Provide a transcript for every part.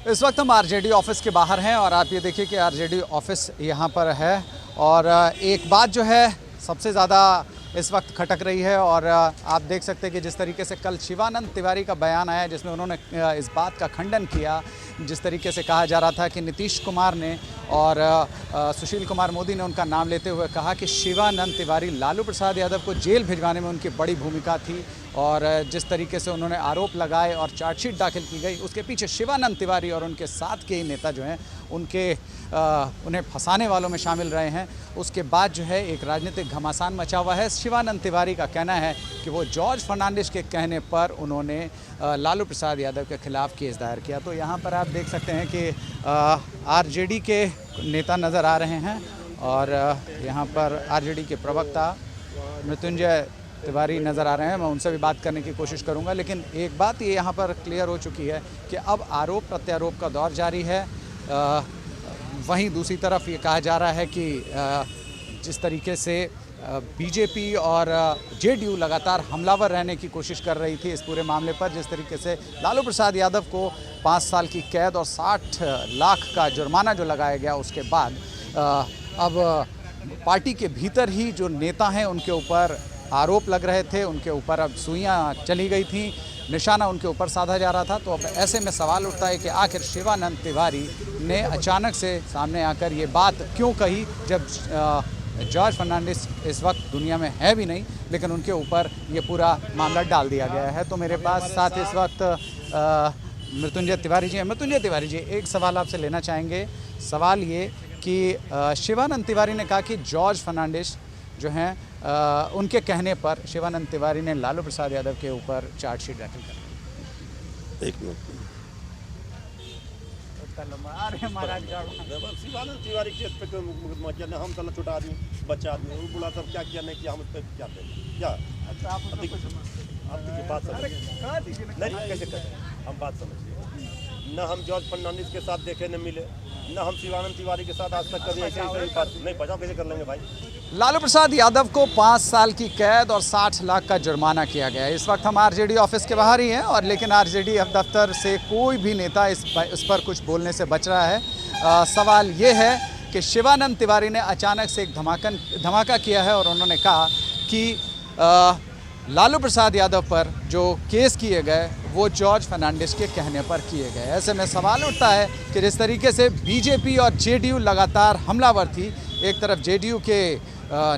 इस वक्त हम आरजेडी ऑफिस के बाहर हैं और आप ये देखिए कि आरजेडी ऑफिस यहाँ पर है और एक बात जो है सबसे ज़्यादा इस वक्त खटक रही है और आप देख सकते हैं कि जिस तरीके से कल शिवानंद तिवारी का बयान आया जिसमें उन्होंने इस बात का खंडन किया, जिस तरीके से कहा जा रहा था कि नीतीश कुमार ने और सुशील कुमार मोदी ने उनका नाम लेते हुए कहा कि शिवानंद तिवारी लालू प्रसाद यादव को जेल भिजवाने में उनकी बड़ी भूमिका थी और जिस तरीके से उन्होंने आरोप लगाए और चार्जशीट दाखिल की गई उसके पीछे शिवानंद तिवारी और उनके साथ के ही नेता जो हैं उन्हें फंसाने वालों में शामिल रहे हैं। उसके बाद जो है एक राजनीतिक घमासान मचा हुआ है। शिवानंद तिवारी का कहना है कि वो जॉर्ज फर्नांडिस के कहने पर उन्होंने लालू प्रसाद यादव के खिलाफ केस दायर किया। तो यहाँ पर आप देख सकते हैं कि आरजेडी के नेता नज़र आ रहे हैं और यहाँ पर आरजेडी के प्रवक्ता मृत्युंजय तिवारी नज़र आ रहे हैं। मैं उनसे भी बात करने की कोशिश करूंगा, लेकिन एक बात ये यहाँ पर क्लियर हो चुकी है कि अब आरोप प्रत्यारोप का दौर जारी है। वहीं दूसरी तरफ ये कहा जा रहा है कि जिस तरीके से बीजेपी और जेडीयू लगातार हमलावर रहने की कोशिश कर रही थी इस पूरे मामले पर, जिस तरीके से लालू प्रसाद यादव को 5 साल की कैद और 60 लाख का जुर्माना जो लगाया गया उसके बाद अब पार्टी के भीतर ही जो नेता हैं उनके ऊपर आरोप लग रहे थे, उनके ऊपर अब सुइयां चली गई थी, निशाना उनके ऊपर साधा जा रहा था। तो अब ऐसे में सवाल उठता है कि आखिर शिवानंद तिवारी ने अचानक से सामने आकर ये बात क्यों कही, जब जॉर्ज फर्नांडिस इस वक्त दुनिया में है भी नहीं, लेकिन उनके ऊपर ये पूरा मामला डाल दिया गया है। तो मेरे पास साथ इस वक्त मृत्युंजय तिवारी जी हैं। मृत्युंजय तिवारी जी, एक सवाल आपसे लेना चाहेंगे। सवाल ये कि शिवानंद तिवारी ने कहा कि जॉर्ज फर्नांडिस जो हैं उनके कहने पर शिवानंद तिवारी ने लालू प्रसाद यादव के ऊपर चार्जशीट दाखिल कर दी। एक मिनट। शिवानंद तिवारी केस पे मुकदमा किया ना, हम साला छोटा आदमी बच्चा आदमी, वो बुला सब क्या किया नहीं किया, हम उस पर क्या करें? क्या आप देखिए बात समझिए नहीं, कैसे करें हम बात समझिए ना। हम जॉर्ज फर्नांडिस के साथ देखे न मिले, ना हम शिवानंद तिवारी के साथ आज तक कभी ऐसे बात नहीं। बचाव कैसे कर लेंगे भाई? लालू प्रसाद यादव को 5 साल की कैद और 60 लाख का जुर्माना किया गया है। इस वक्त हम आरजेडी ऑफिस के बाहर ही हैं और लेकिन आरजेडी दफ्तर से कोई भी नेता इस पर कुछ बोलने से बच रहा है। सवाल ये है कि शिवानंद तिवारी ने अचानक से एक धमाका किया है और उन्होंने कहा कि लालू प्रसाद यादव पर जो केस किए गए वो जॉर्ज फर्नांडिस के कहने पर किए गए। ऐसे में सवाल उठता है कि जिस तरीके से बीजेपी और जेडीयू लगातार हमलावर थी, एक तरफ जेडीयू के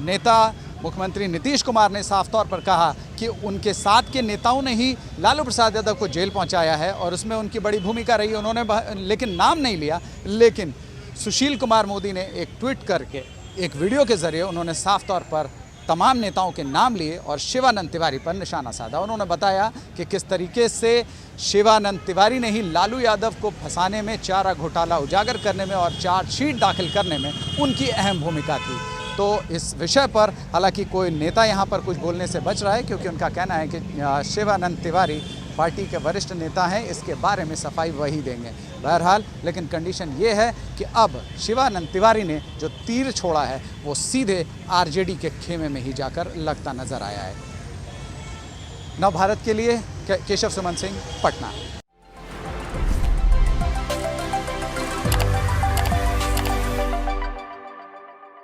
नेता मुख्यमंत्री नीतीश कुमार ने साफ तौर पर कहा कि उनके साथ के नेताओं ने ही लालू प्रसाद यादव को जेल पहुंचाया है और उसमें उनकी बड़ी भूमिका रही। उन्होंने लेकिन नाम नहीं लिया, लेकिन सुशील कुमार मोदी ने एक ट्वीट करके एक वीडियो के ज़रिए उन्होंने साफ तौर पर तमाम नेताओं के नाम लिए और शिवानंद तिवारी पर निशाना साधा। उन्होंने बताया कि किस तरीके से शिवानंद तिवारी ने ही लालू यादव को फंसाने में, चारा घोटाला उजागर करने में और चार्जशीट दाखिल करने में उनकी अहम भूमिका थी। तो इस विषय पर हालांकि कोई नेता यहाँ पर कुछ बोलने से बच रहा है, क्योंकि उनका कहना है कि शिवानंद तिवारी पार्टी के वरिष्ठ नेता हैं, इसके बारे में सफाई वही देंगे। बहरहाल लेकिन कंडीशन ये है कि अब शिवानंद तिवारी ने जो तीर छोड़ा है वो सीधे आरजेडी के खेमे में ही जाकर लगता नजर आया है। नव भारत के लिए केशव सुमन सिंह, पटना।